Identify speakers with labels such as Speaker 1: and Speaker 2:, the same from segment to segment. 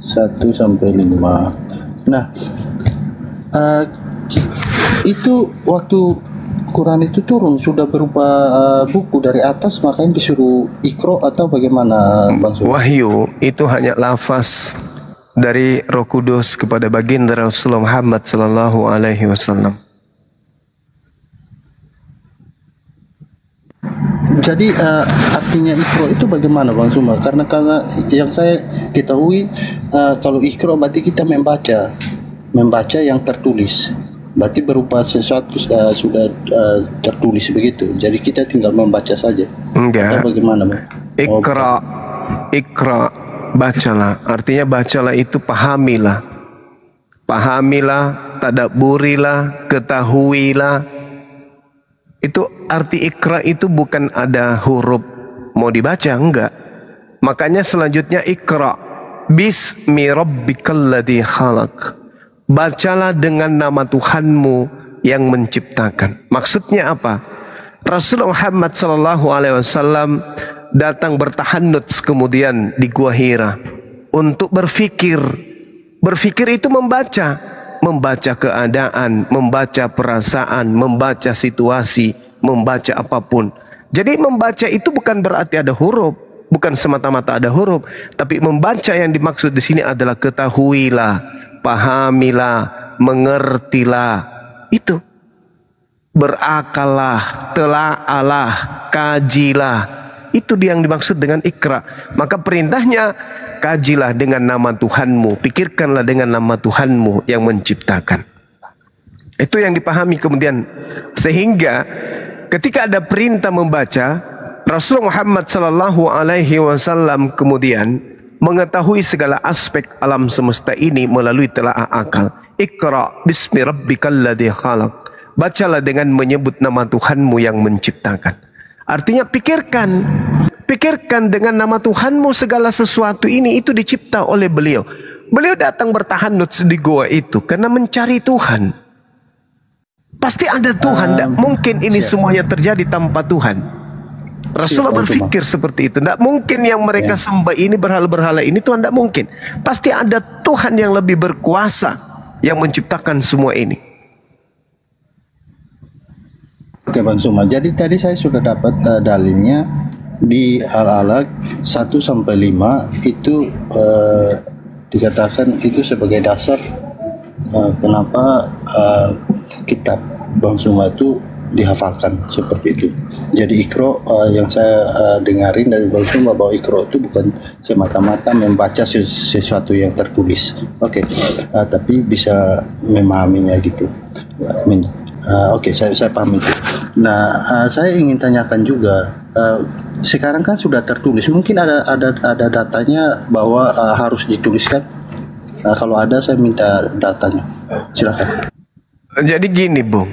Speaker 1: 1 sampai 5. Nah, eh, itu waktu Quran itu turun sudah berupa buku dari atas, makanya disuruh Iqra atau bagaimana, Bang Suma?
Speaker 2: Wahyu itu hanya lafaz dari Roh Kudus kepada baginda Rasulullah Muhammad sallallahu alaihi wasallam.
Speaker 1: Jadi artinya Iqra itu bagaimana, Bang Suma? Karena yang saya ketahui kalau Iqra berarti kita membaca yang tertulis. Berarti berupa sesuatu sudah tertulis begitu. Jadi kita tinggal membaca saja.
Speaker 2: Enggak.
Speaker 1: Atau bagaimana, Bang?
Speaker 2: Iqra, bacalah. Artinya bacalah itu pahamilah. Pahamilah, tadabburilah, ketahuilah. Itu arti Iqra itu bukan ada huruf mau dibaca, enggak. Makanya selanjutnya Iqra bismi rabbikal ladzi khalaq. Bacalah dengan nama Tuhanmu yang menciptakan. Maksudnya apa? Rasulullah Muhammad SAW datang bertahannuts kemudian di Gua Hira untuk berfikir. Berfikir itu membaca. Membaca keadaan, membaca perasaan, membaca situasi, membaca apapun. Jadi membaca itu bukan berarti ada huruf. Bukan semata-mata ada huruf. Tapi membaca yang dimaksud di sini adalah ketahuilah. Pahamilah, mengertilah, itu berakallah, telaalah, kajilah, itu dia yang dimaksud dengan Iqra. Maka perintahnya kajilah dengan nama Tuhanmu, pikirkanlah dengan nama Tuhanmu yang menciptakan. Itu yang dipahami kemudian, sehingga ketika ada perintah membaca, Rasulullah Muhammad sallallahu alaihi wasallam kemudian mengetahui segala aspek alam semesta ini melalui telaah akal. Iqra bismi rabbikal ladzi khalaq. Bacalah dengan menyebut nama Tuhanmu yang menciptakan. Artinya pikirkan dengan nama Tuhanmu segala sesuatu ini itu dicipta oleh beliau. Beliau datang bertahannuts di gua itu karena mencari Tuhan. Pasti ada Tuhan, tidak mungkin ini semuanya terjadi tanpa Tuhan. Rasulullah berpikir seperti itu. Tidak mungkin yang mereka sembah ini, berhala-berhala ini, Tuhan tidak mungkin. Pasti ada Tuhan yang lebih berkuasa yang menciptakan semua ini.
Speaker 1: Oke, Bang Suma. Jadi tadi saya sudah dapat dalilnya di Al-Alaq 1-5 itu dikatakan itu sebagai dasar kenapa kitab Bang Suma itu dihafalkan seperti itu. Jadi Iqra yang saya dengarin dari Bang Suma bahwa Iqra itu bukan semata-mata membaca sesuatu yang tertulis. Oke, tapi bisa memahaminya gitu. Oke, saya paham itu. Nah, saya ingin tanyakan juga, sekarang kan sudah tertulis, mungkin ada datanya bahwa harus dituliskan. Kalau ada, saya minta datanya. Silakan.
Speaker 2: Jadi gini, Bung.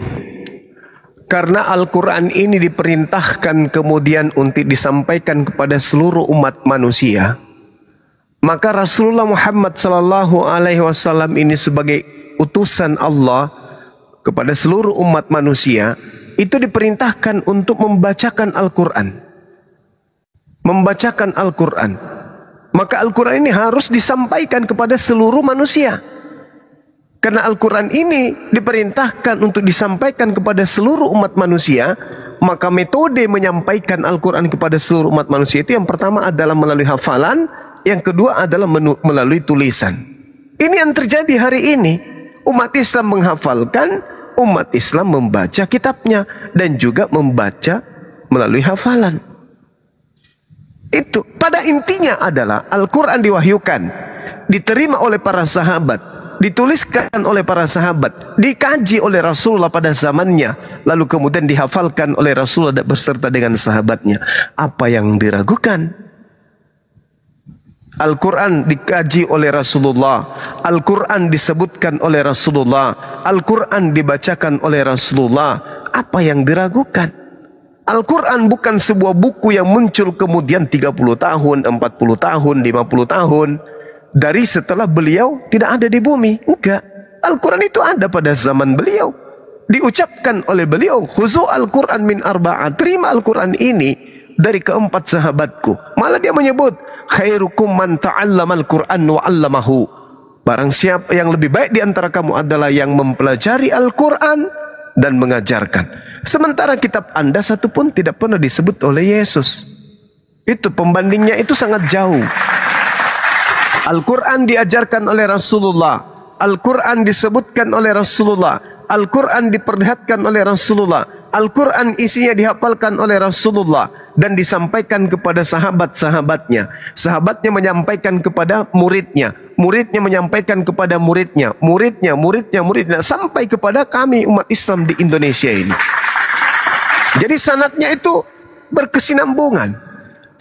Speaker 2: Karena Al-Quran ini diperintahkan kemudian untuk disampaikan kepada seluruh umat manusia, maka Rasulullah Muhammad sallallahu alaihi wasallam ini sebagai utusan Allah kepada seluruh umat manusia itu diperintahkan untuk membacakan Al-Quran. Membacakan Al-Quran. Maka Al-Quran ini harus disampaikan kepada seluruh manusia. Karena Al-Quran ini diperintahkan untuk disampaikan kepada seluruh umat manusia, maka metode menyampaikan Al-Quran kepada seluruh umat manusia itu yang pertama adalah melalui hafalan, yang kedua adalah melalui tulisan. Ini yang terjadi hari ini. Umat Islam menghafalkan, umat Islam membaca kitabnya, dan juga membaca melalui hafalan. Itu pada intinya adalah Al-Quran diwahyukan, diterima oleh para sahabat, dituliskan oleh para sahabat, dikaji oleh Rasulullah pada zamannya, lalu kemudian dihafalkan oleh Rasulullah berserta dengan sahabatnya. Apa yang diragukan? Al-Quran dikaji oleh Rasulullah, Al-Quran disebutkan oleh Rasulullah, Al-Quran dibacakan oleh Rasulullah. Apa yang diragukan? Al-Quran bukan sebuah buku yang muncul kemudian 30 tahun, 40 tahun, 50 tahun dari setelah beliau tidak ada di bumi. Enggak. Al-Quran itu ada pada zaman beliau. Diucapkan oleh beliau, khuzu Al-Quran min arba'ah. Terima Al-Quran ini dari keempat sahabatku. Malah dia menyebut, khairukum man ta'allamal Qur'an wa 'allamahu. Barang siapa yang lebih baik di antara kamu adalah yang mempelajari Al-Quran dan mengajarkan. Sementara kitab Anda satu pun tidak pernah disebut oleh Yesus. Itu pembandingnya itu sangat jauh. Al-Quran diajarkan oleh Rasulullah, Al-Quran disebutkan oleh Rasulullah, Al-Quran diperlihatkan oleh Rasulullah, Al-Quran isinya dihafalkan oleh Rasulullah dan disampaikan kepada sahabat-sahabatnya. Sahabatnya menyampaikan kepada muridnya, muridnya menyampaikan kepada muridnya, muridnya sampai kepada kami umat Islam di Indonesia ini. Jadi sanadnya itu berkesinambungan.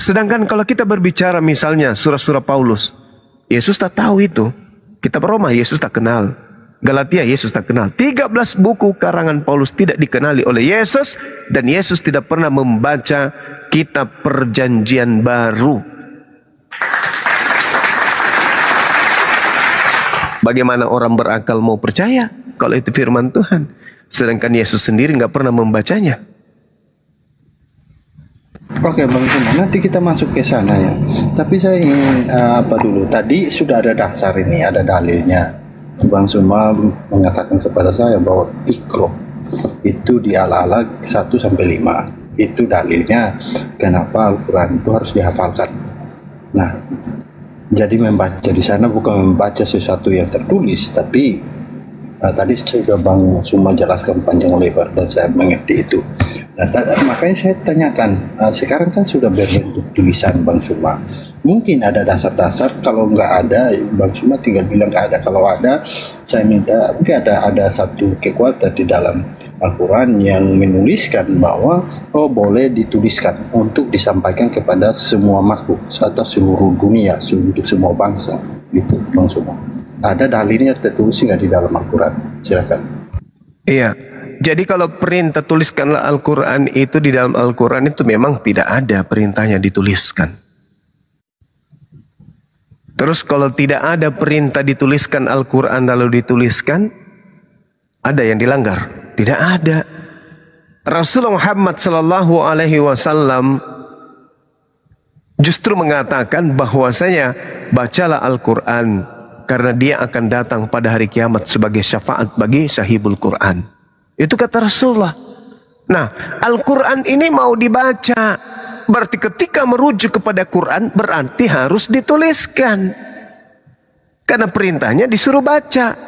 Speaker 2: Sedangkan kalau kita berbicara misalnya surah-surah Paulus, Yesus tak tahu itu. Kitab Roma Yesus tak kenal. Galatia Yesus tak kenal. 13 buku karangan Paulus tidak dikenali oleh Yesus. Dan Yesus tidak pernah membaca kitab perjanjian baru. Bagaimana orang berakal mau percaya kalau itu firman Tuhan? Sedangkan Yesus sendiri nggak pernah membacanya.
Speaker 1: Oke Bang Suma, nanti kita masuk ke sana ya. Tapi saya ingin apa dulu? Tadi sudah ada dasar ini, ada dalilnya. Bang Suma mengatakan kepada saya bahwa Iqra itu di Al-A'la 1-5. Itu dalilnya kenapa Al-Quran itu harus dihafalkan. Nah, jadi membaca di sana bukan membaca sesuatu yang tertulis, tapi tadi sudah Bang Suma jelaskan panjang lebar dan saya mengerti itu. Nah, makanya saya tanyakan, sekarang kan sudah berbentuk tulisan Bang Suma. Mungkin ada dasar-dasar, kalau nggak ada Bang Suma tinggal bilang nggak ada. Kalau ada, saya minta mungkin ada satu kekuatan di dalam Al-Quran yang menuliskan bahwa boleh dituliskan untuk disampaikan kepada semua makhluk atau seluruh dunia, untuk semua bangsa, gitu Bang Suma. Ada dalilnya tertulis nggak di dalam Al-Quran? Silakan.
Speaker 2: Iya. Jadi kalau perintah tuliskanlah Al-Quran itu di dalam Al-Quran itu memang tidak ada perintahnya dituliskan. Terus kalau tidak ada perintah dituliskan Al-Quran lalu dituliskan, ada yang dilanggar? Tidak ada. Rasulullah Muhammad SAW justru mengatakan bahwasanya bacalah Al-Quran karena dia akan datang pada hari kiamat sebagai syafaat bagi sahibul Quran. Itu kata Rasulullah. Nah, Al-Quran ini mau dibaca. Berarti ketika merujuk kepada Quran berarti harus dituliskan. Karena perintahnya disuruh baca.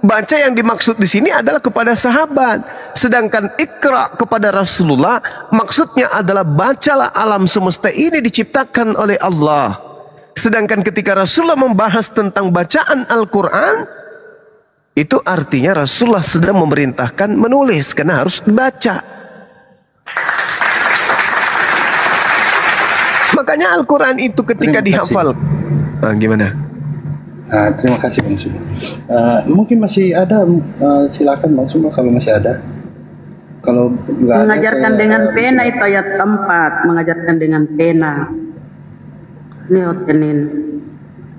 Speaker 2: Baca yang dimaksud di sini adalah kepada sahabat. Sedangkan Iqra kepada Rasulullah maksudnya adalah bacalah, alam semesta ini diciptakan oleh Allah. Sedangkan ketika Rasulullah membahas tentang bacaan Al-Quran, itu artinya Rasulullah sedang memerintahkan menulis karena harus dibaca. Makanya Al-Quran itu ketika dihafal. Gimana?
Speaker 1: Terima kasih Bang Suma. Mungkin masih ada, silakan Bang Suma kalau masih ada. Kalau juga
Speaker 3: mengajarkan ada, dengan pena itu ayat 4, mengajarkan dengan pena. Neotenin.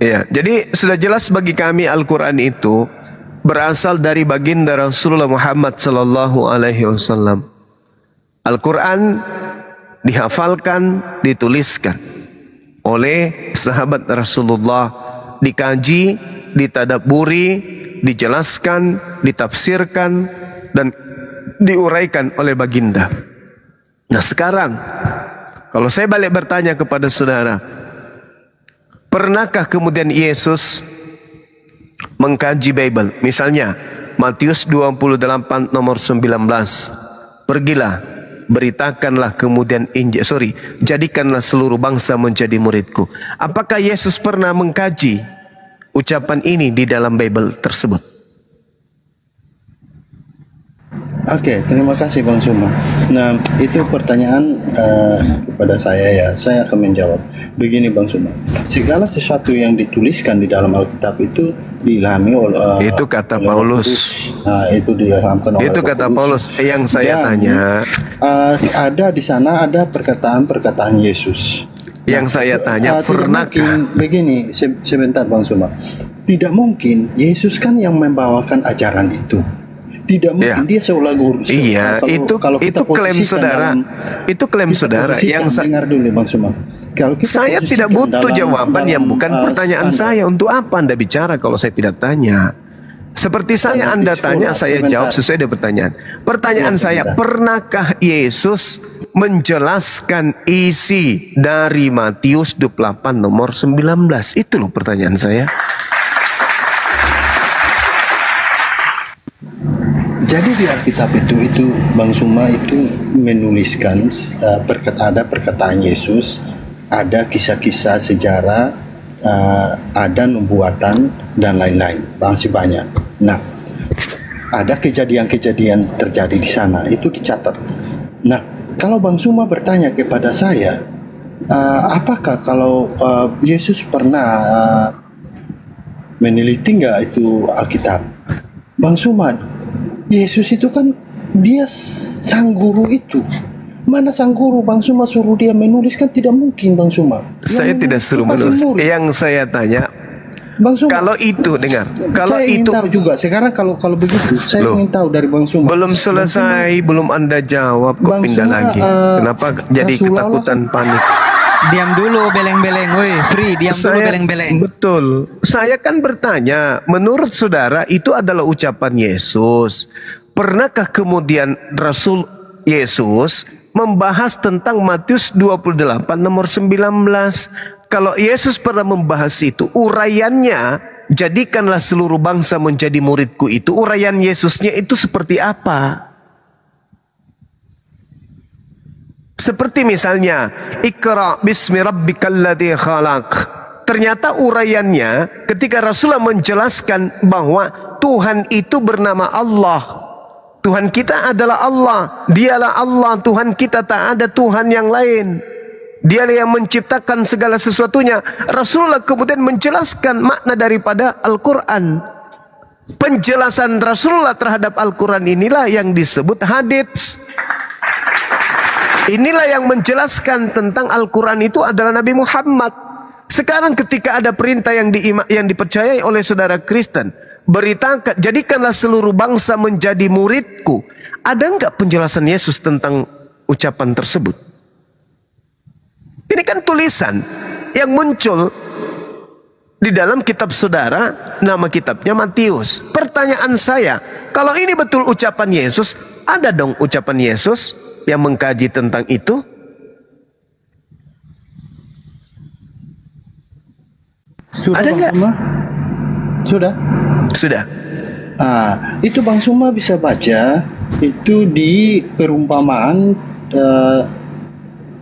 Speaker 2: Iya, jadi sudah jelas bagi kami Al-Quran itu berasal dari baginda Rasulullah Muhammad sallallahu alaihi wasallam. Al-Quran dihafalkan, dituliskan oleh sahabat Rasulullah, dikaji, ditadaburi, dijelaskan, ditafsirkan dan diuraikan oleh baginda. Nah sekarang kalau saya balik bertanya kepada saudara, pernahkah kemudian Yesus mengkaji Bible? Misalnya Matius 28 nomor 19, pergilah beritakanlah kemudian jadikanlah seluruh bangsa menjadi muridku. Apakah Yesus pernah mengkaji ucapan ini di dalam Bible tersebut?
Speaker 1: Oke, terima kasih Bang Suma. Nah, itu pertanyaan kepada saya ya. Saya akan menjawab. Begini Bang Suma, segala sesuatu yang dituliskan di dalam Alkitab itu diilhami oleh
Speaker 2: itu kata Paulus.
Speaker 1: Itu diilhamkan oleh
Speaker 2: itu kata Paulus. Yang saya tanya,
Speaker 1: ada di sana ada perkataan-perkataan Yesus.
Speaker 2: Yang saya tanya, pernahkah?
Speaker 1: Begini, sebentar Bang Suma. Tidak mungkin Yesus kan yang membawakan ajaran itu. Tidak mungkin dia seolah guru.
Speaker 2: Iya, itu klaim saudara. Itu klaim saudara yang
Speaker 1: dengar dulu Bang Suma. Kalau kita
Speaker 2: saya tidak butuh jawaban yang bukan pertanyaan saya. Untuk apa Anda bicara kalau saya tidak tanya? Seperti saya Anda tanya, saya jawab sesuai dengan pertanyaan. Pertanyaan saya, pernahkah Yesus menjelaskan isi dari Matius 28 nomor 19? Itu loh pertanyaan saya.
Speaker 1: Jadi di Alkitab itu Bang Suma itu menuliskan ada perkataan Yesus, ada kisah-kisah sejarah, ada nubuatan dan lain-lain, masih banyak. Nah, ada kejadian-kejadian terjadi di sana, itu dicatat. Nah, kalau Bang Suma bertanya kepada saya, apakah kalau Yesus pernah meneliti nggak itu Alkitab? Bang Suma, Yesus itu kan dia sang guru itu. Mana sang guru? Bang Suma suruh dia menulis, kan tidak mungkin Bang Suma.
Speaker 2: Saya tidak suruh menulis. Yang saya tanya,
Speaker 1: Bang Suma,
Speaker 2: kalau itu dengar, kalau
Speaker 1: saya
Speaker 2: itu
Speaker 1: ingin tahu juga. Sekarang kalau begitu, saya ingin tahu dari Bang Suma.
Speaker 2: Belum selesai, belum Anda jawab, kok pindah lagi. Kenapa jadi ketakutan, panik?
Speaker 4: Diam dulu beleng-beleng, woi, Free, diam dulu beleng-beleng.
Speaker 2: Betul. Saya kan bertanya, menurut saudara itu adalah ucapan Yesus. Pernahkah kemudian Rasul Yesus membahas tentang Matius 28 nomor 19? Kalau Yesus pernah membahas itu, uraiannya, jadikanlah seluruh bangsa menjadi muridku, itu uraian Yesusnya itu seperti apa? Seperti misalnya, Iqra bismi rabbikal ladzi khalaq. Ternyata uraiannya ketika Rasulullah menjelaskan bahwa Tuhan itu bernama Allah. Tuhan kita adalah Allah. Dialah Allah, Tuhan kita, tak ada Tuhan yang lain. Dialah yang menciptakan segala sesuatunya. Rasulullah kemudian menjelaskan makna daripada Al-Quran. Penjelasan Rasulullah terhadap Al-Quran inilah yang disebut hadits. Inilah yang menjelaskan tentang Al-Quran itu adalah Nabi Muhammad. Sekarang ketika ada perintah yang dipercayai oleh saudara Kristen, beritakan, jadikanlah seluruh bangsa menjadi muridku. Ada enggak penjelasan Yesus tentang ucapan tersebut? Ini kan tulisan yang muncul di dalam kitab saudara, nama kitabnya Matius. Pertanyaan saya, kalau ini betul ucapan Yesus, ada dong ucapan Yesus yang mengkaji tentang itu?
Speaker 1: Sudah,
Speaker 2: ada nggak?
Speaker 1: Sudah.
Speaker 2: Sudah.
Speaker 1: Itu Bang Suma bisa baca itu di perumpamaan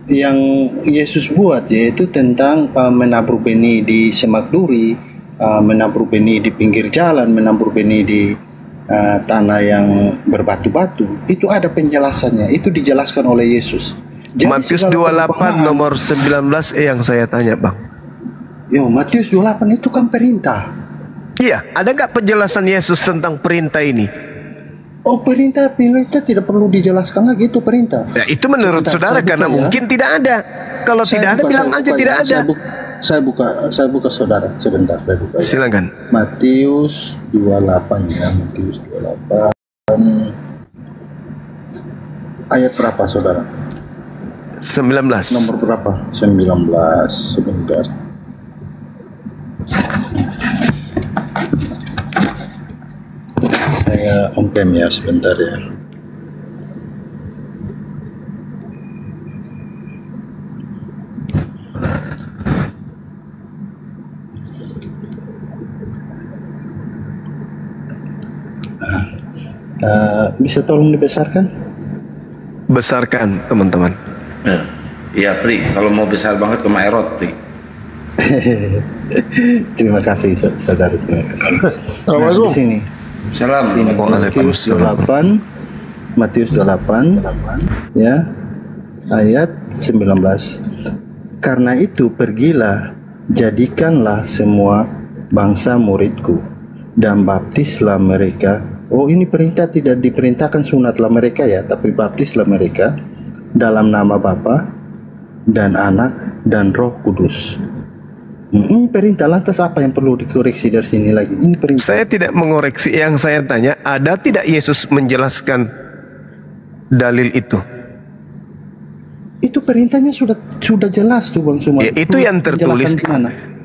Speaker 1: yang Yesus buat, yaitu tentang menabur benih di semak duri, menabur benih di pinggir jalan, menabur benih di tanah yang berbatu-batu. Itu ada penjelasannya, itu dijelaskan oleh Yesus.
Speaker 2: Jadi Matius 28 nomor 19 yang saya tanya Bang.
Speaker 1: Yo, Matius 28 itu kan perintah.
Speaker 2: Iya, ada nggak penjelasan Yesus tentang perintah ini?
Speaker 1: Oh, perintah tidak perlu dijelaskan lagi, itu perintah.
Speaker 2: Ya, itu menurut saudara karena mungkin tidak ada. Kalau tidak ada bilang aja tidak ada.
Speaker 1: Saya buka saudara sebentar, saya buka.
Speaker 2: Silakan.
Speaker 1: Matius 28 ya, Matius 28. Ayat berapa saudara?
Speaker 2: 19.
Speaker 1: Nomor berapa? 19. Sebentar. Saya on-cam ya, sebentar ya. Bisa tolong dibesarkan?
Speaker 2: Besarkan teman-teman.
Speaker 5: Iya Pri, kalau mau besar banget ke Maerot Pri.
Speaker 1: Terima kasih saudara, terima kasih. Di sini.
Speaker 5: Salam.
Speaker 1: Ini Matius 28 ya, ayat 19. Karena itu pergilah, jadikanlah semua bangsa muridku dan baptislah mereka. Oh, ini perintah, tidak diperintahkan sunatlah mereka ya, tapi baptislah mereka dalam nama Bapa dan Anak dan Roh Kudus, Ini perintah, lantas apa yang perlu dikoreksi dari sini lagi? Ini perintah.
Speaker 2: Saya tidak mengoreksi, yang saya tanya, ada tidak Yesus menjelaskan dalil itu?
Speaker 1: Itu perintahnya sudah jelas tuh Bang Suma.
Speaker 2: Ya, itu yang tertulis.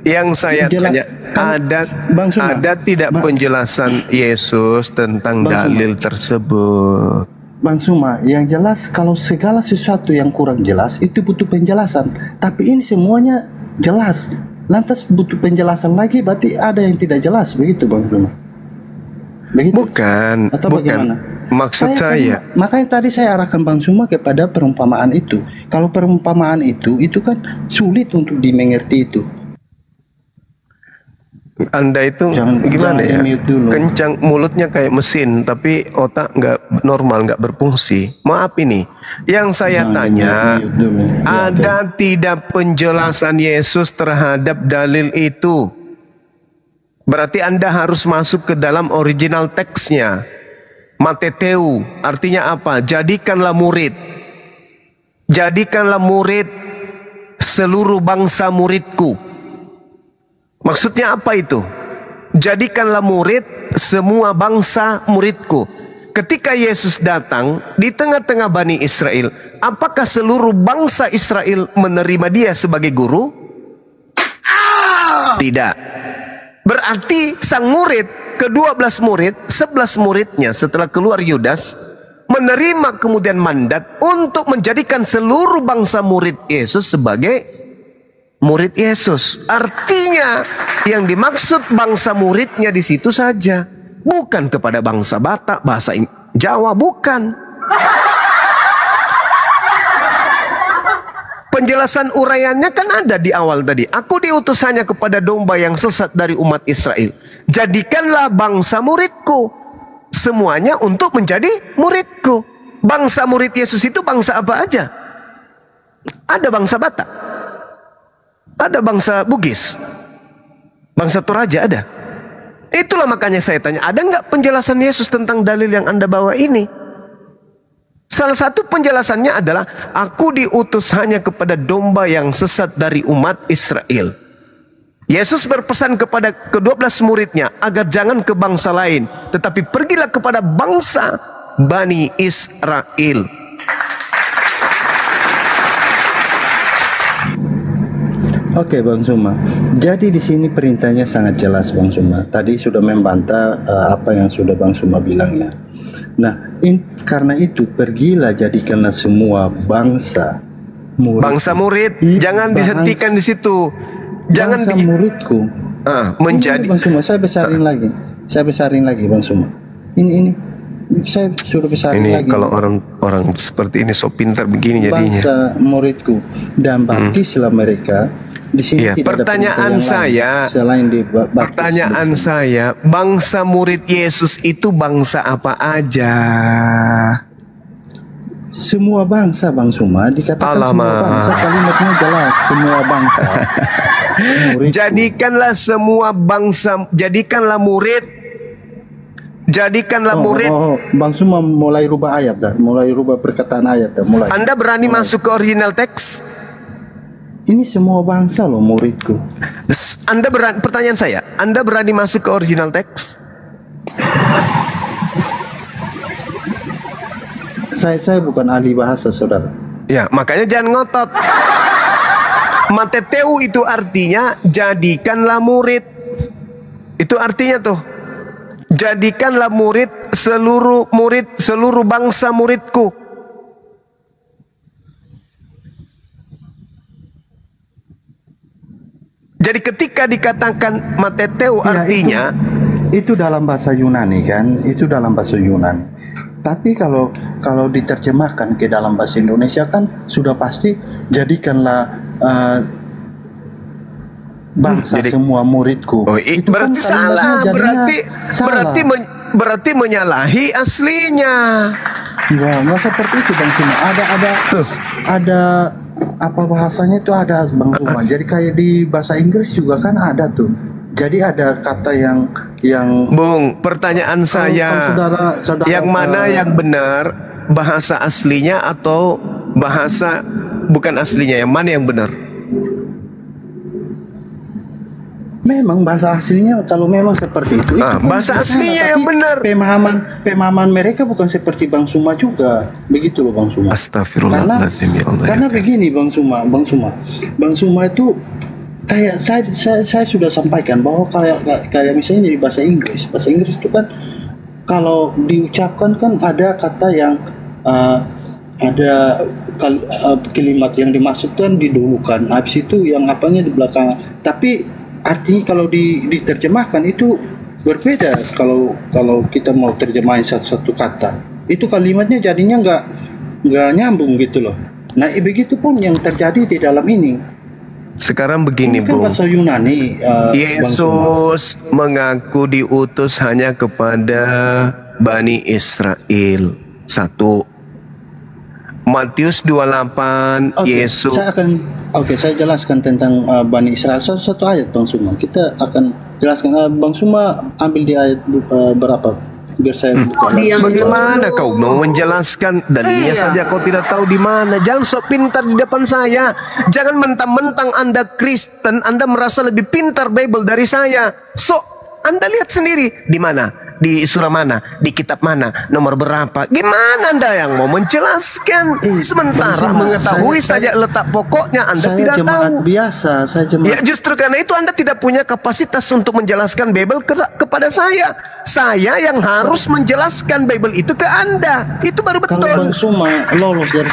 Speaker 2: Yang saya tanya, ada tidak penjelasan Yesus tentang dalil tersebut?
Speaker 1: Bang Suma, yang jelas kalau segala sesuatu yang kurang jelas itu butuh penjelasan. Tapi ini semuanya jelas. Lantas butuh penjelasan lagi, berarti ada yang tidak jelas, begitu Bang Suma? Begitu?
Speaker 2: Bukan,
Speaker 1: atau
Speaker 2: bukan.
Speaker 1: Bagaimana?
Speaker 2: Maksud saya,
Speaker 1: makanya tadi saya arahkan Bang Suma kepada perumpamaan itu. Kalau perumpamaan itu kan sulit untuk dimengerti itu.
Speaker 2: Anda itu gimana ya? Kencang, mulutnya kayak mesin, tapi otak nggak normal, nggak berfungsi. Maaf ini, yang saya tanya, ada tidak penjelasan Yesus terhadap dalil itu? Berarti Anda harus masuk ke dalam original teksnya. Mateteu, artinya apa? Jadikanlah murid. Jadikanlah murid seluruh bangsa muridku. Maksudnya apa itu? Jadikanlah murid semua bangsa muridku. Ketika Yesus datang di tengah-tengah Bani Israel, apakah seluruh bangsa Israel menerima dia sebagai guru? Tidak. Berarti sang murid, ke-12 murid, 11 muridnya setelah keluar Yudas, menerima kemudian mandat untuk menjadikan seluruh bangsa murid Yesus sebagai murid Yesus. Artinya yang dimaksud bangsa muridnya di situ saja, bukan kepada bangsa Batak, bahasa Jawa, bukan. Penjelasan uraiannya kan ada di awal tadi. Aku diutus hanya kepada domba yang sesat dari umat Israel. Jadikanlah bangsa muridku. Semuanya untuk menjadi muridku. Bangsa murid Yesus itu bangsa apa aja? Ada bangsa Batak, ada bangsa Bugis, bangsa Toraja ada. Itulah makanya saya tanya, ada nggak penjelasan Yesus tentang dalil yang Anda bawa ini? Salah satu penjelasannya adalah, aku diutus hanya kepada domba yang sesat dari umat Israel. Yesus berpesan kepada ke-12 muridnya agar jangan ke bangsa lain, tetapi pergilah kepada bangsa Bani Israel.
Speaker 1: Oke Bang Suma, jadi di sini perintahnya sangat jelas Bang Suma. Tadi sudah membantah apa yang sudah Bang Suma bilang ya. Nah, karena itu pergilah jadikanlah semua bangsa murid. Bangsa murid,
Speaker 2: jangan dihentikan di situ. Jangan
Speaker 1: bangsa muridku.
Speaker 2: Menjadi
Speaker 1: Bang Suma, saya besarin lagi. Saya besarin lagi Bang Suma. Ini saya sudah besarin
Speaker 2: ini
Speaker 1: lagi.
Speaker 2: Kalau orang seperti ini so pintar begini jadinya.
Speaker 1: Bangsa muridku dan baptislah mereka. Di sini
Speaker 2: iya,
Speaker 1: tidak
Speaker 2: pertanyaan saya,
Speaker 1: selain di
Speaker 2: pertanyaan saya, bangsa murid Yesus itu bangsa apa aja?
Speaker 1: Semua bangsa Bang Suma, dikatakan semua bangsa, kalimatnya jelas, semua bangsa.
Speaker 2: Jadikanlah semua bangsa, jadikanlah murid. Jadikanlah murid.
Speaker 1: Bang Suma mulai rubah ayat dah, mulai rubah perkataan ayat dah, mulai.
Speaker 2: Anda berani masuk ke original teks?
Speaker 1: Ini semua bangsa loh muridku.
Speaker 2: Anda berani, pertanyaan saya, Anda berani masuk ke original teks?
Speaker 1: Saya bukan ahli bahasa saudara.
Speaker 2: Ya, makanya jangan ngotot. Mateteu itu artinya jadikanlah murid. Itu artinya tuh, jadikanlah murid seluruh bangsa muridku. Jadi ketika dikatakan mateteu artinya
Speaker 1: itu dalam bahasa Yunani kan, itu dalam bahasa Yunani. Tapi kalau diterjemahkan ke dalam bahasa Indonesia kan sudah pasti jadikanlah bangsa semua muridku.
Speaker 2: Itu berarti kan salah, berarti menyalahi aslinya.
Speaker 1: Enggak seperti itu Bang Suma. Ada apa bahasanya itu ada Bang Suma. Jadi kayak di bahasa Inggris juga kan ada tuh. Jadi ada kata yang
Speaker 2: Bung, pertanyaan saya, saudara, yang mana yang benar, bahasa aslinya atau bahasa bukan aslinya, yang mana yang benar?
Speaker 1: Memang bahasa aslinya kalau memang seperti itu.
Speaker 2: Bahasa aslinya yang
Speaker 1: tapi
Speaker 2: benar.
Speaker 1: Pemahaman mereka bukan seperti Bang Suma juga. Begitu loh Bang Suma.
Speaker 2: Astagfirullahaladzim, ya Allah.
Speaker 1: Karena begini Bang Suma itu kayak saya sudah sampaikan bahwa kayak misalnya di bahasa Inggris itu kan kalau diucapkan kan ada kata yang ada kalimat yang dimaksudkan didulukan, habis itu yang apanya di belakang. Tapi artinya kalau diterjemahkan itu berbeda. Kalau kita mau terjemahin satu kata, itu kalimatnya jadinya nggak nyambung gitu loh. Nah begitu pun yang terjadi di dalam ini.
Speaker 2: Sekarang begini,
Speaker 1: Bung. Bahasa Yunani.
Speaker 2: Yesus mengaku diutus hanya kepada Bani Israel. 1. Matius 28, Yesus.
Speaker 1: Saya jelaskan tentang Bani Israel. Satu ayat Bang Suma. Kita akan jelaskan. Bang Suma ambil di ayat berapa? Biar saya buka.
Speaker 2: Bagaimana kau mau menjelaskan dalilnya saja kau tidak tahu di mana? Jangan sok pintar di depan saya. Jangan mentang-mentang Anda Kristen, Anda merasa lebih pintar Bible dari saya. Anda lihat sendiri di mana? Di surah mana? Di kitab mana? Nomor berapa? Gimana Anda yang mau menjelaskan? Sementara mengetahui saja letak pokoknya Anda tidak tahu.
Speaker 1: Saya jemaat.
Speaker 2: Ya justru karena itu Anda tidak punya kapasitas untuk menjelaskan Bible kepada saya. Saya yang harus menjelaskan Bible itu ke Anda. Itu baru betul.
Speaker 1: Kalau Bang Suma lolos dari...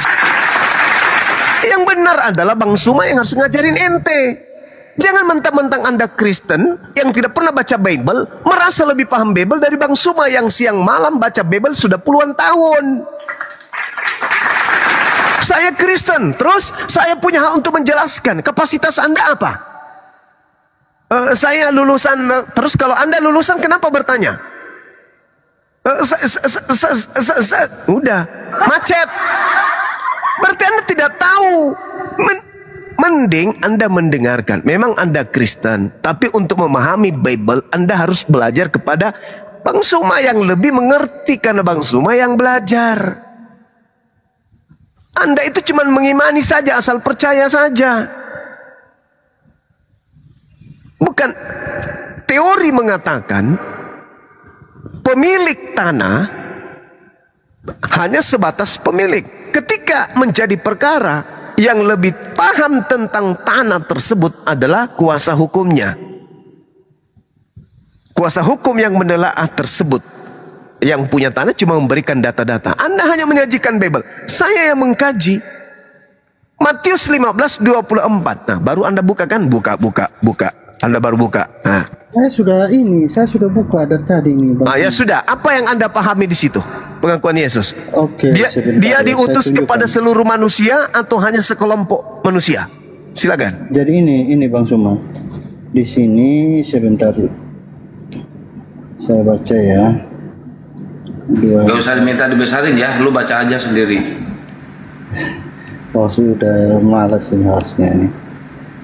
Speaker 2: Yang benar adalah Bang Suma yang harus ngajarin ente. Jangan mentang-mentang Anda Kristen yang tidak pernah baca Bible merasa lebih paham Bible dari Bang Suma yang siang malam baca Bible sudah puluhan tahun. Saya Kristen, terus saya punya hak untuk menjelaskan. Kapasitas Anda apa? Saya lulusan, terus kalau Anda lulusan kenapa bertanya? Udah, macet. Berarti Anda tidak tahu. Mending Anda mendengarkan. Memang Anda Kristen, tapi untuk memahami Bible Anda harus belajar kepada Bang Suma yang lebih mengerti karena Bang Suma yang belajar. Anda itu cuma mengimani saja, asal percaya saja. Bukan. Teori mengatakan pemilik tanah hanya sebatas pemilik. Ketika menjadi perkara, yang lebih paham tentang tanah tersebut adalah kuasa hukumnya. Kuasa hukum yang menelaah tersebut. Yang punya tanah cuma memberikan data-data. Anda hanya menyajikan Bible. Saya yang mengkaji. Matius 15:24. Nah, baru Anda buka kan? Buka. Anda baru buka. Nah.
Speaker 1: Saya sudah buka dari tadi ini, Bang.
Speaker 2: Ya sudah. Apa yang Anda pahami di situ? Pengakuan Yesus. Dia diutus kepada seluruh manusia atau hanya sekelompok manusia? Silakan.
Speaker 1: Jadi ini Bang Suma. Di sini sebentar. Saya baca ya.
Speaker 5: Gak usah diminta dibesarin ya, lu baca aja sendiri.
Speaker 1: Sudah malas ini hostnya ini.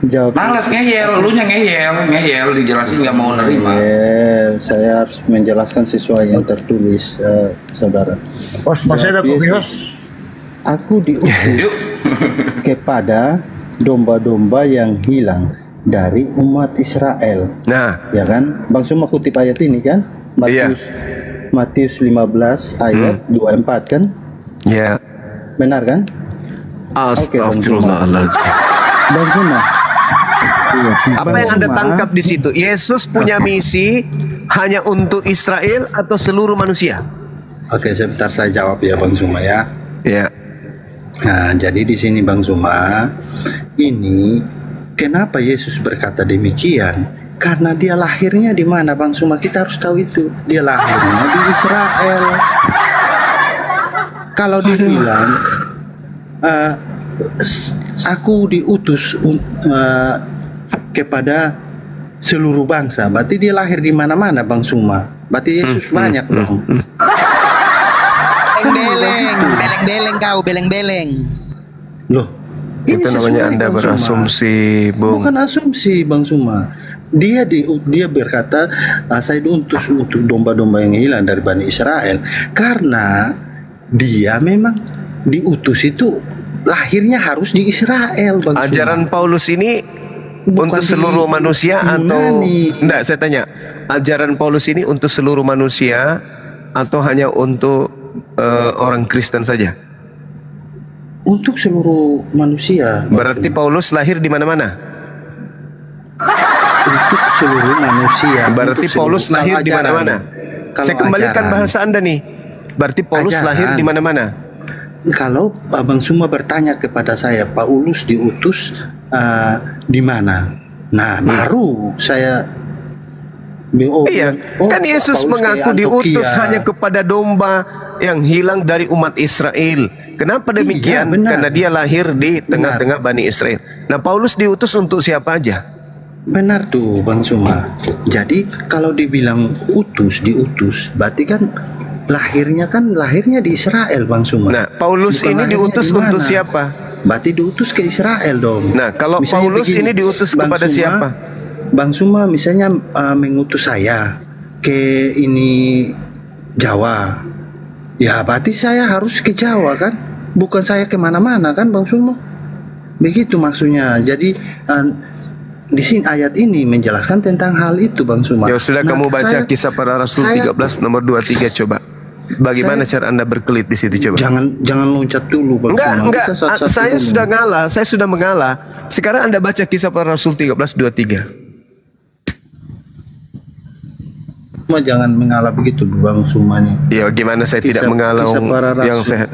Speaker 1: Jawab.
Speaker 5: Malas ngeyel, lu nya ngeyel dijelasin nggak mau nerima.
Speaker 1: Saya harus menjelaskan sesuai yang tertulis, saudara. Aku diutus kepada domba-domba yang hilang dari umat Israel.
Speaker 2: Nah,
Speaker 1: ya kan? Bang Suma kutip ayat ini kan? Matius 15 ayat 24 kan?
Speaker 2: Iya.
Speaker 1: Benar kan?
Speaker 2: Astagfirullahaladzim.
Speaker 1: Bang Suma.
Speaker 2: Apa yang Anda tangkap di situ? Yesus punya misi hanya untuk Israel atau seluruh manusia?
Speaker 1: Oke, sebentar saya jawab ya Bang Suma ya.
Speaker 2: Ya.
Speaker 1: Nah, jadi di sini Bang Suma, ini kenapa Yesus berkata demikian? Karena dia lahirnya di mana Bang Suma? Kita harus tahu itu. Dia lahirnya di Israel. Kalau dibilang aku diutus kepada seluruh bangsa, berarti dia lahir di mana-mana Bang Suma. Berarti Yesus banyak dong.
Speaker 4: Beleng-beleng kau, beleng-beleng.
Speaker 1: Loh,
Speaker 2: itu namanya Anda berasumsi, Bung.
Speaker 1: Bukan asumsi Bang Suma. Dia berkata, saya diutus untuk domba-domba yang hilang dari Bani Israel. Karena dia memang diutus itu lahirnya harus di Israel Bang
Speaker 2: Ajaran
Speaker 1: Suma.
Speaker 2: Paulus ini
Speaker 1: Bukan
Speaker 2: untuk seluruh manusia atau
Speaker 1: Yunani.
Speaker 2: enggak? Saya tanya, ajaran Paulus ini untuk seluruh manusia atau hanya untuk orang Kristen saja?
Speaker 1: Untuk seluruh manusia.
Speaker 2: Berarti Paulus lahir di mana-mana?
Speaker 1: Untuk seluruh manusia.
Speaker 2: Berarti
Speaker 1: Untuk
Speaker 2: Paulus
Speaker 1: seluruh-
Speaker 2: lahir
Speaker 1: kalau
Speaker 2: di
Speaker 1: ajaran.
Speaker 2: mana-mana.
Speaker 1: Kalau
Speaker 2: Saya kembalikan
Speaker 1: ajaran.
Speaker 2: bahasa Anda nih. Berarti Paulus
Speaker 1: Ajaran.
Speaker 2: lahir di mana-mana.
Speaker 1: Kalau Abang Suma bertanya kepada saya, Paulus diutus di mana? Nah, baru saya
Speaker 2: Iya, kan Yesus
Speaker 1: Paulus
Speaker 2: mengaku
Speaker 1: kayak
Speaker 2: diutus
Speaker 1: Antioquia.
Speaker 2: hanya kepada domba yang hilang dari umat Israel. Kenapa demikian?
Speaker 1: benar.
Speaker 2: Karena dia lahir di tengah-tengah Bani Israel. Nah, Paulus diutus untuk siapa aja?
Speaker 1: Benar tuh Bang Suma. Jadi kalau dibilang diutus, berarti kan lahirnya di Israel Bang Suma.
Speaker 2: Nah, Paulus
Speaker 1: Bukan
Speaker 2: ini
Speaker 1: lahirnya
Speaker 2: diutus
Speaker 1: di mana.
Speaker 2: untuk siapa?
Speaker 1: Berarti diutus ke Israel dong.
Speaker 2: Nah, kalau
Speaker 1: Misalnya
Speaker 2: Paulus
Speaker 1: begini,
Speaker 2: ini diutus
Speaker 1: Bang
Speaker 2: kepada
Speaker 1: Suma,
Speaker 2: siapa?
Speaker 1: Bang Suma misalnya mengutus saya ke ini Jawa. Ya berarti saya harus ke Jawa kan? Bukan saya kemana-mana kan Bang Suma? Begitu maksudnya. Jadi di sini ayat ini menjelaskan tentang hal itu Bang Suma.
Speaker 2: Ya sudah, kamu baca Kisah Para Rasul 13 nomor 23 coba. Bagaimana cara Anda berkelit di situ coba?
Speaker 1: Jangan loncat dulu Bang Suma.
Speaker 2: Enggak,
Speaker 1: Bisa satu-satu
Speaker 2: saya
Speaker 1: dulu.
Speaker 2: sudah ngalah, saya sudah mengalah. Sekarang Anda baca Kisah Para Rasul 13:23.
Speaker 1: Cuma jangan mengalah begitu Bang Suma nih.
Speaker 2: Ya, gimana saya tidak
Speaker 1: Kisah-
Speaker 2: mengalah
Speaker 1: Kisah Para Rasul.
Speaker 2: yang saya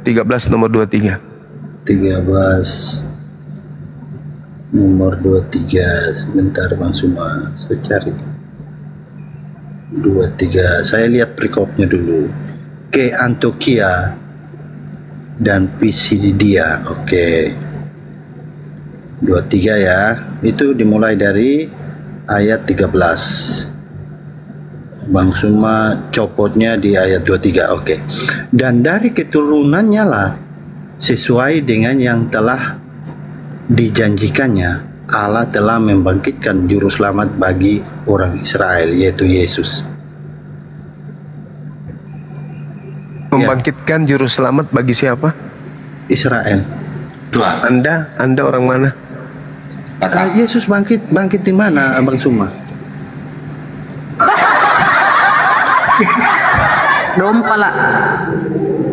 Speaker 2: 13 nomor 23.
Speaker 1: 13 nomor 23. Sebentar Bang Suma, saya cari 23. Saya lihat perikopnya dulu. Ke Antioquia dan Pisidia. Oke. 23 ya. Itu dimulai dari ayat 13. Bang Suma copotnya di ayat 23. Oke. Dan dari keturunannya lah, sesuai dengan yang telah dijanjikannya, Allah telah membangkitkan juru selamat bagi orang Israel, yaitu Yesus.
Speaker 2: Membangkitkan juru selamat bagi siapa?
Speaker 1: Israel.
Speaker 5: Dua.
Speaker 2: Anda orang mana?
Speaker 1: Yesus bangkit di mana Bang Suma?
Speaker 3: Dompala.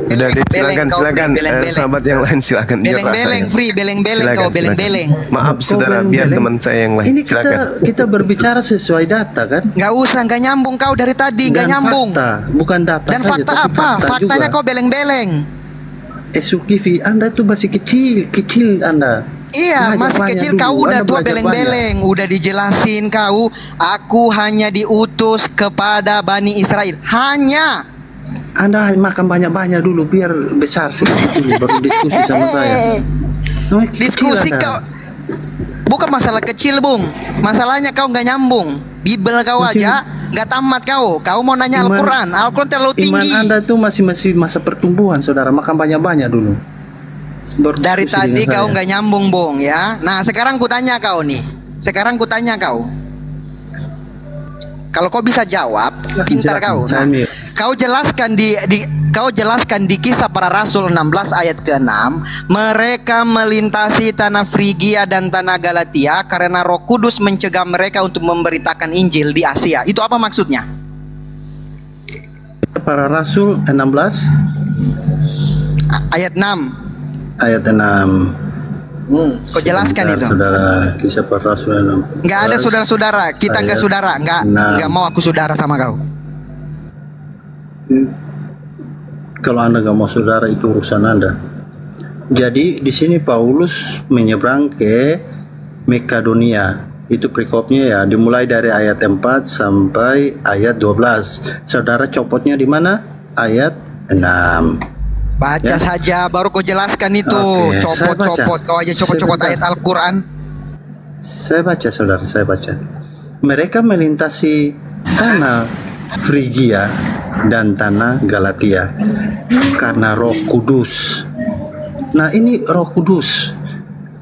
Speaker 2: Udah deh, silakan,
Speaker 4: kau,
Speaker 2: silakan.
Speaker 4: beleng-beleng.
Speaker 2: Sahabat yang lain silakan. Biar
Speaker 4: Beleng-beleng,
Speaker 2: rasanya.
Speaker 4: Free, beleng-beleng
Speaker 2: Silakan,
Speaker 4: kau,
Speaker 2: silakan.
Speaker 4: beleng-beleng.
Speaker 2: Maaf saudara, biar
Speaker 1: beleng-beleng.
Speaker 2: teman saya yang lain.
Speaker 1: Ini
Speaker 2: Silakan.
Speaker 1: kita berbicara sesuai data kan?
Speaker 4: Nggak usah, nggak nyambung kau dari tadi, nggak
Speaker 1: Dan
Speaker 4: nyambung.
Speaker 1: fakta, bukan data
Speaker 4: Dan
Speaker 1: saja,
Speaker 4: fakta
Speaker 1: tapi
Speaker 4: apa?
Speaker 1: fakta
Speaker 4: Faktanya
Speaker 1: juga.
Speaker 4: kau beleng-beleng.
Speaker 1: Sukivi, Anda itu masih kecil Anda.
Speaker 4: Iya,
Speaker 1: Belajar
Speaker 4: masih
Speaker 1: banyak
Speaker 4: kecil
Speaker 1: dulu,
Speaker 4: kau udah
Speaker 1: Anda
Speaker 4: tua
Speaker 1: belajar
Speaker 4: beleng-beleng. Udah dijelasin kau, aku hanya diutus kepada Bani Israel. Hanya.
Speaker 1: Anda makan banyak-banyak dulu biar besar sedikit dulu baru diskusi sama saya. Nah, kecil
Speaker 4: Diskusi
Speaker 1: Anda.
Speaker 4: kau. Bukan masalah kecil, Bung. Masalahnya kau nggak nyambung. Bibel kau
Speaker 1: Masih-
Speaker 4: aja nggak tamat kau. Kau mau nanya
Speaker 1: Iman-
Speaker 4: Al-Quran. Al-Quran terlalu
Speaker 1: Iman
Speaker 4: tinggi.
Speaker 1: Anda tuh masih masa pertumbuhan, saudara. Makan banyak-banyak dulu. Baru
Speaker 4: Dari
Speaker 1: diskusi
Speaker 4: tadi
Speaker 1: dengan
Speaker 4: kau
Speaker 1: saya.
Speaker 4: nggak nyambung, Bung, ya. Nah, sekarang ku tanya kau nih. Sekarang ku tanya kau. Kalau kau bisa jawab, pintar
Speaker 1: Silakan,
Speaker 4: kau.
Speaker 1: saya
Speaker 4: Nah,
Speaker 1: mute.
Speaker 4: kau jelaskan di Kisah Para Rasul 16 ayat ke-6, mereka melintasi tanah Frigia dan tanah Galatia karena Roh Kudus mencegah mereka untuk memberitakan Injil di Asia. Itu apa maksudnya?
Speaker 1: Para Rasul 16
Speaker 4: Ayat 6.
Speaker 1: ayat 6.
Speaker 4: Kau jelaskan
Speaker 1: Sebentar,
Speaker 4: itu.
Speaker 1: Saudara, Kisah Para Rasul 6.
Speaker 4: Nggak ada saudara-saudara. Kita nggak
Speaker 1: Ayat
Speaker 4: saudara.
Speaker 1: 6.
Speaker 4: Nggak mau aku saudara sama kau.
Speaker 1: Kalau Anda nggak mau saudara itu urusan Anda. Jadi di sini Paulus menyeberang ke Makedonia. Itu perikopnya ya, dimulai dari ayat 4 sampai ayat 12. Saudara copotnya di mana? Ayat 6.
Speaker 4: Baca
Speaker 1: Ya.
Speaker 4: saja, baru kau jelaskan itu.
Speaker 1: Oke, saya
Speaker 4: Copot-copot,
Speaker 1: baca.
Speaker 4: kau aja copot-copot
Speaker 1: Sebentar.
Speaker 4: ayat Al-Quran.
Speaker 1: Saya baca saudara, saya baca. Mereka melintasi tanah Frigia dan tanah Galatia karena Roh Kudus. Nah, ini Roh Kudus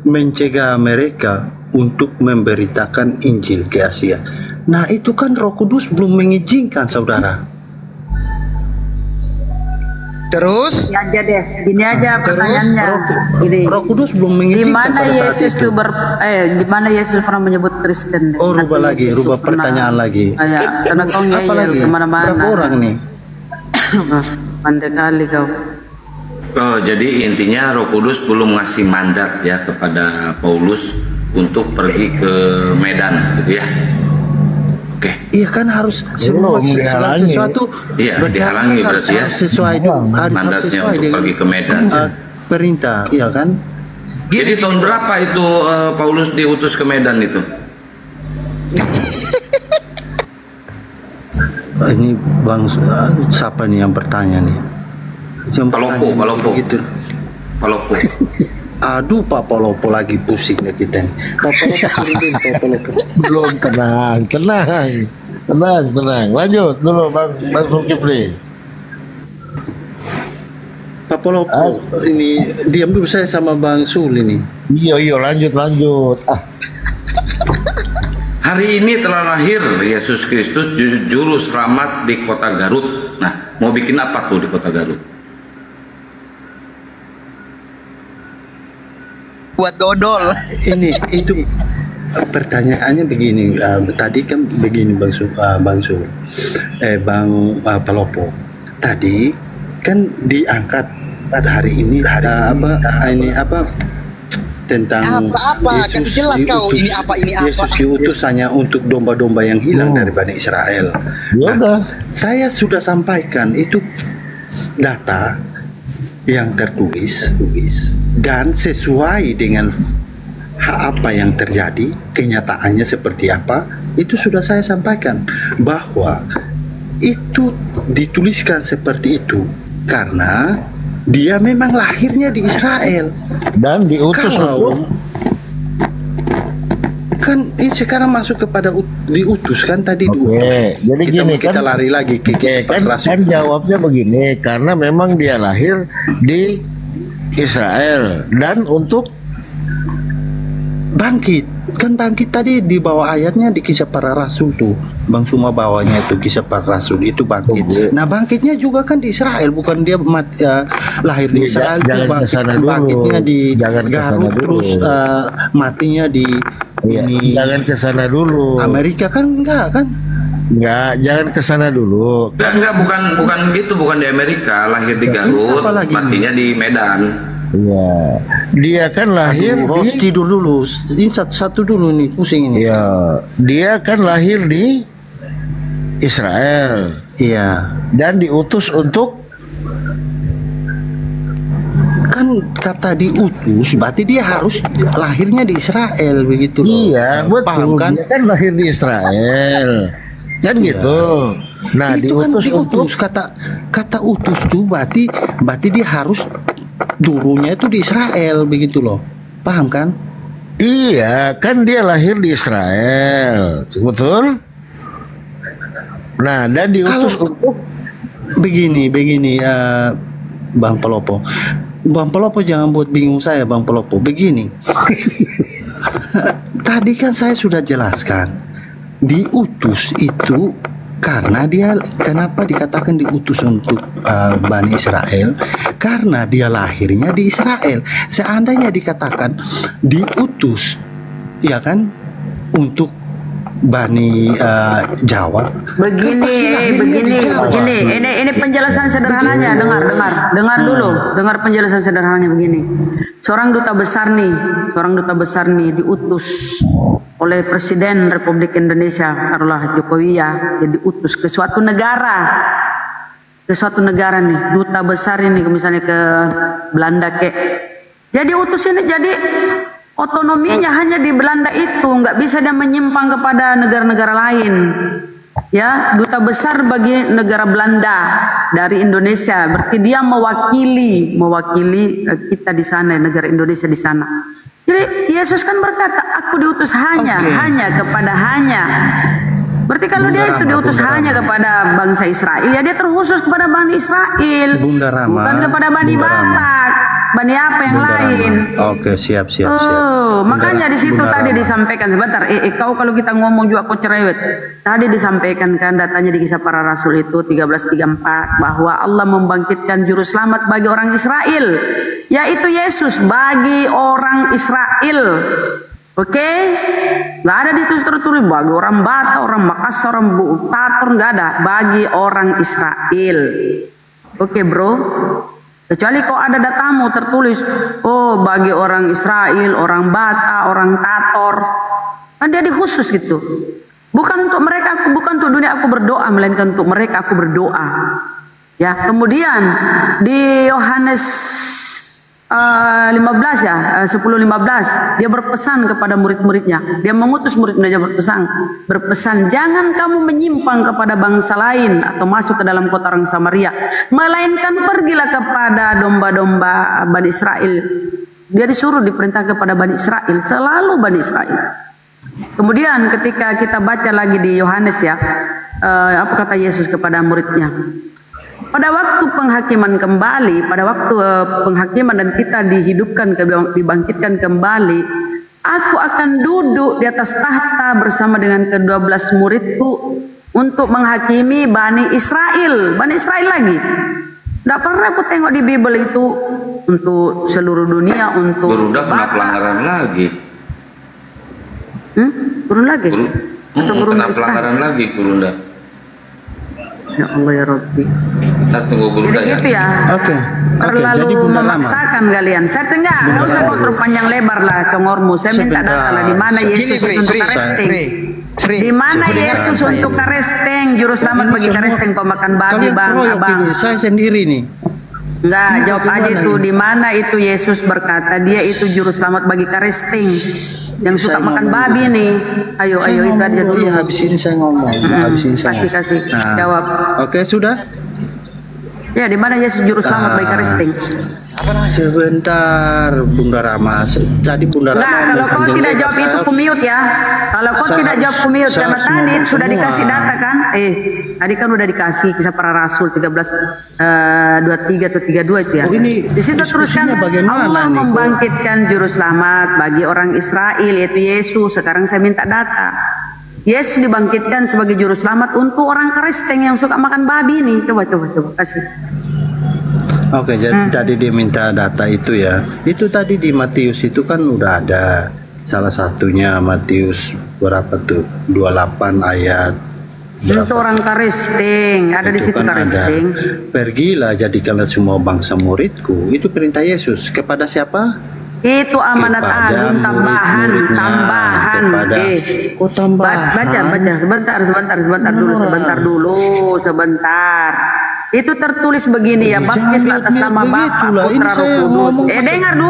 Speaker 1: mencegah mereka untuk memberitakan Injil ke Asia. Nah, itu kan Roh Kudus belum mengizinkan saudara.
Speaker 4: Terus?
Speaker 3: Gini aja pertanyaannya. Gini.
Speaker 1: Roh Kudus belum mengizinkan.
Speaker 3: Di mana
Speaker 1: pada saat
Speaker 3: Yesus
Speaker 1: itu.
Speaker 3: di mana Yesus pernah menyebut Kristen?
Speaker 1: Oh, rubah lagi, rubah pertanyaan lagi.
Speaker 3: Karena kau
Speaker 1: Apa lagi?
Speaker 3: kemana-mana.
Speaker 1: Berapa orang nih?
Speaker 3: Pandai kali kau.
Speaker 5: Oh, jadi intinya Roh Kudus belum ngasih mandat ya kepada Paulus untuk pergi ke Medan gitu ya. Oke.
Speaker 1: Iya kan harus segala sesuatu.
Speaker 5: Iya, dihalangi berarti ya.
Speaker 1: Harus sesuai dong.
Speaker 5: Mandatnya
Speaker 1: sesuai
Speaker 5: untuk
Speaker 1: dengan,
Speaker 5: pergi ke Medan.
Speaker 1: Perintah, iya kan?
Speaker 5: Jadi tahun berapa itu Paulus diutus ke Medan itu?
Speaker 1: Ini Bang, siapa nih yang bertanya nih?
Speaker 5: Palopo.
Speaker 1: Gitu.
Speaker 5: Palopo.
Speaker 1: Aduh, Pak Palopo lagi pusing ya kita nih. Pak Palopo.
Speaker 6: Belum, tenang. Lanjut dulu Bang Zulkifli.
Speaker 1: Pak Palopo, ini diam dulu saya sama Bang Sul ini.
Speaker 6: Iya, lanjut.
Speaker 5: Hari ini telah lahir Yesus Kristus juru selamat di kota Garut. Nah, mau bikin apa tuh di kota Garut?
Speaker 4: Buat dodol.
Speaker 1: Itu pertanyaannya begini. Tadi kan begini Bang Palopo. Tadi kan diangkat hari ini tentang Yesus
Speaker 4: jelas kau
Speaker 1: diutus,
Speaker 4: ini apa
Speaker 1: Yesus diutus hanya untuk domba-domba yang hilang dari Bani Israel. Nah, saya sudah sampaikan itu data yang tertulis dan sesuai dengan apa yang terjadi, kenyataannya seperti apa, itu sudah saya sampaikan bahwa itu dituliskan seperti itu karena dia memang lahirnya di Israel
Speaker 6: dan diutus
Speaker 1: kan ini sekarang masuk kepada diutus kan tadi diutus.
Speaker 6: Jadi
Speaker 1: kita lari lagi ke
Speaker 6: kan jawabnya begini, karena memang dia lahir di Israel dan untuk
Speaker 1: bangkit tadi di bawah ayatnya di Kisah Para Rasul tuh Bang Suma bawahnya itu Kisah Para Rasul itu bangkit. Nah bangkitnya juga kan di Israel, bukan dia lahir di Israel tuh bangkitnya di Garut terus matinya di ini.
Speaker 6: Jangan ke sana dulu.
Speaker 1: Amerika kan enggak kan?
Speaker 6: Enggak, jangan ke sana dulu.
Speaker 5: Enggak, bukan gitu, bukan di Amerika, lahir di Garut, matinya di Medan.
Speaker 6: Iya. Dia kan lahir
Speaker 1: di tidur dulu. Ini satu-satu dulu nih, pusing ini.
Speaker 6: Iya. Dia kan lahir di Israel.
Speaker 1: Iya.
Speaker 6: Dan diutus untuk
Speaker 1: kan kata diutus berarti dia harus lahirnya di Israel begitu loh.
Speaker 6: Iya, betul. Kan? Dia kan lahir di Israel. Kan gitu. Nah,
Speaker 1: itu diutus kan kata utus tuh berarti dia harus dulunya itu di Israel begitu loh. Paham kan?
Speaker 6: Iya, kan dia lahir di Israel. Betul? Nah, dan diutus untuk begini
Speaker 1: Bang Palopo. Bang Palopo jangan buat bingung saya Bang Palopo. Begini. Tadi kan saya sudah jelaskan. Diutus itu karena kenapa dikatakan diutus untuk Bani Israel? Karena dia lahirnya di Israel. Seandainya dikatakan diutus, ya kan, untuk Bani Jawa.
Speaker 3: Begini. Ini penjelasan sederhananya. Dengar dulu. Dengar penjelasan sederhananya begini. Seorang duta besar nih diutus oleh Presiden Republik Indonesia Arullah Jokowi ya, diutus ke suatu negara. Nih, duta besar ini misalnya ke Belanda Jadi utus ini jadi otonominya hanya di Belanda itu, nggak bisa dia menyimpang kepada negara-negara lain. Ya, duta besar bagi negara Belanda dari Indonesia, berarti dia mewakili kita di sana, negara Indonesia di sana. Jadi Yesus kan berkata, aku diutus hanya kepada hanya. Berarti kalau dia itu diutus hanya kepada bangsa Israel, ya dia terkhusus kepada Bani Israel, bukan kepada Bani Batak. Bani apa yang
Speaker 1: Bunda
Speaker 3: lain?
Speaker 1: Rama. Oke, siap.
Speaker 3: Oh, makanya di situ
Speaker 1: Bunda
Speaker 3: tadi
Speaker 1: Rama.
Speaker 3: disampaikan sebentar. Kau kalau kita ngomong juga kau cerewet. Tadi disampaikan kan datanya di Kisah Para Rasul itu 13:34 bahwa Allah membangkitkan juru selamat bagi orang Israel, yaitu Yesus bagi orang Israel. Oke, nggak ada di situ tertulis bagi orang Batak, orang Makassar, orang Tator, nggak ada, bagi orang Israel. Oke bro. Kecuali kok ada datamu tertulis, oh bagi orang Israel, orang Batak, orang Tator, kan jadi khusus gitu. Bukan untuk mereka, bukan untuk dunia aku berdoa, melainkan untuk mereka aku berdoa. Ya, kemudian di Yohanes 15 ya, 10:15 dia berpesan kepada murid-muridnya. Dia mengutus murid-muridnya berpesan, jangan kamu menyimpang kepada bangsa lain atau masuk ke dalam kota orang Samaria, melainkan pergilah kepada domba-domba Bani Israel. Dia disuruh diperintah kepada Bani Israel, selalu Bani Israel. Kemudian ketika kita baca lagi di Yohanes ya, apa kata Yesus kepada muridnya? Pada waktu penghakiman kembali, pada waktu penghakiman dan kita dihidupkan, dibangkitkan kembali, aku akan duduk di atas tahta bersama dengan ke-12 muridku untuk menghakimi Bani Israel. Bani Israel lagi. Tidak pernah aku tengok di Bible itu untuk seluruh dunia, untuk
Speaker 5: Berudah kena pelanggaran lagi.
Speaker 3: Turun lagi?
Speaker 5: Kena pelanggaran lagi Berudah.
Speaker 3: Ya Allah ya Rabbi.
Speaker 5: Kita tunggu Berudah
Speaker 3: Jadi
Speaker 5: ya.
Speaker 3: gitu ya.
Speaker 1: Oke.
Speaker 3: Terlalu
Speaker 1: Jadi Bunda Rama.
Speaker 3: memaksakan kalian. Saya tengah, nggak usah kontrol panjang lebar lah congormu. Saya minta data lah di mana Yesus
Speaker 4: Free,
Speaker 3: untuk
Speaker 4: free,
Speaker 3: karesteng.
Speaker 4: free.
Speaker 3: Di mana
Speaker 4: Free.
Speaker 3: Yesus
Speaker 4: Free.
Speaker 3: untuk karesteng, juru selamat bagi karesteng pemakan babi
Speaker 1: Kalian
Speaker 3: bang,
Speaker 1: keroyok
Speaker 3: abang.
Speaker 1: ini, saya sendiri nih.
Speaker 3: Enggak, jawab
Speaker 1: Gimana
Speaker 3: aja itu
Speaker 1: ini?
Speaker 3: di mana itu Yesus berkata dia itu juru selamat bagi karesteng yang suka
Speaker 1: Saya
Speaker 3: makan
Speaker 1: ngomong
Speaker 3: babi
Speaker 1: dulu.
Speaker 3: nih. Ayo
Speaker 1: Saya
Speaker 3: itu
Speaker 1: ngomong
Speaker 3: aja dulu.
Speaker 1: Iya, habis ini saya ngomong. Habis ini saya
Speaker 3: Kasih,
Speaker 1: ngomong.
Speaker 3: jawab.
Speaker 1: Oke, sudah.
Speaker 3: Ya, di mana Yesus juru selamat bagi karesteng?
Speaker 1: Sebentar, Bunda Rama. Tadi Bunda Rama.
Speaker 3: Enggak, kalau kau
Speaker 1: panjang
Speaker 3: tidak
Speaker 1: lebar,
Speaker 3: jawab itu
Speaker 1: saya-
Speaker 3: kumute ya. Kalau kau
Speaker 1: saya-
Speaker 3: tidak jawab kumute
Speaker 1: saya
Speaker 3: karena
Speaker 1: harus
Speaker 3: tadi
Speaker 1: ngomong
Speaker 3: sudah
Speaker 1: semua.
Speaker 3: dikasih data kan? Tadi kan udah dikasih Kisah Para Rasul 13:23 atau 32 itu ya.
Speaker 1: Oh, ini
Speaker 3: Di situ teruskan
Speaker 1: diskusinya bagaimana
Speaker 3: Allah
Speaker 1: nih, kok?
Speaker 3: membangkitkan juru selamat bagi orang Israel yaitu Yesus. Sekarang saya minta data. Yesus dibangkitkan sebagai juru selamat untuk orang karesteng yang suka makan babi nih. Coba kasih.
Speaker 1: Oke, jadi tadi dia minta data itu ya. Itu tadi di Matius itu kan udah ada. Salah satunya Matius berapa tuh? 28 ayat.
Speaker 3: Untuk orang karesteng, ada di
Speaker 1: Itu
Speaker 3: situ
Speaker 1: kan ada.
Speaker 3: karesteng.
Speaker 1: Pergilah jadikanlah semua bangsa muridku. Itu perintah Yesus. Kepada siapa?
Speaker 3: Itu amanat
Speaker 1: Kepada
Speaker 3: agung tambahan,
Speaker 1: murid-muridnya.
Speaker 3: tambahan.
Speaker 1: Kepada- Oh, tambahan.
Speaker 3: Baca, sebentar sebentar. Itu tertulis begini ya,
Speaker 1: Jangan
Speaker 3: baptis atas nama
Speaker 1: begitulah.
Speaker 3: Bapa,
Speaker 1: Ini
Speaker 3: Putra, Roh
Speaker 1: saya
Speaker 3: Kudus.
Speaker 1: ngomong
Speaker 3: Dengar dulu.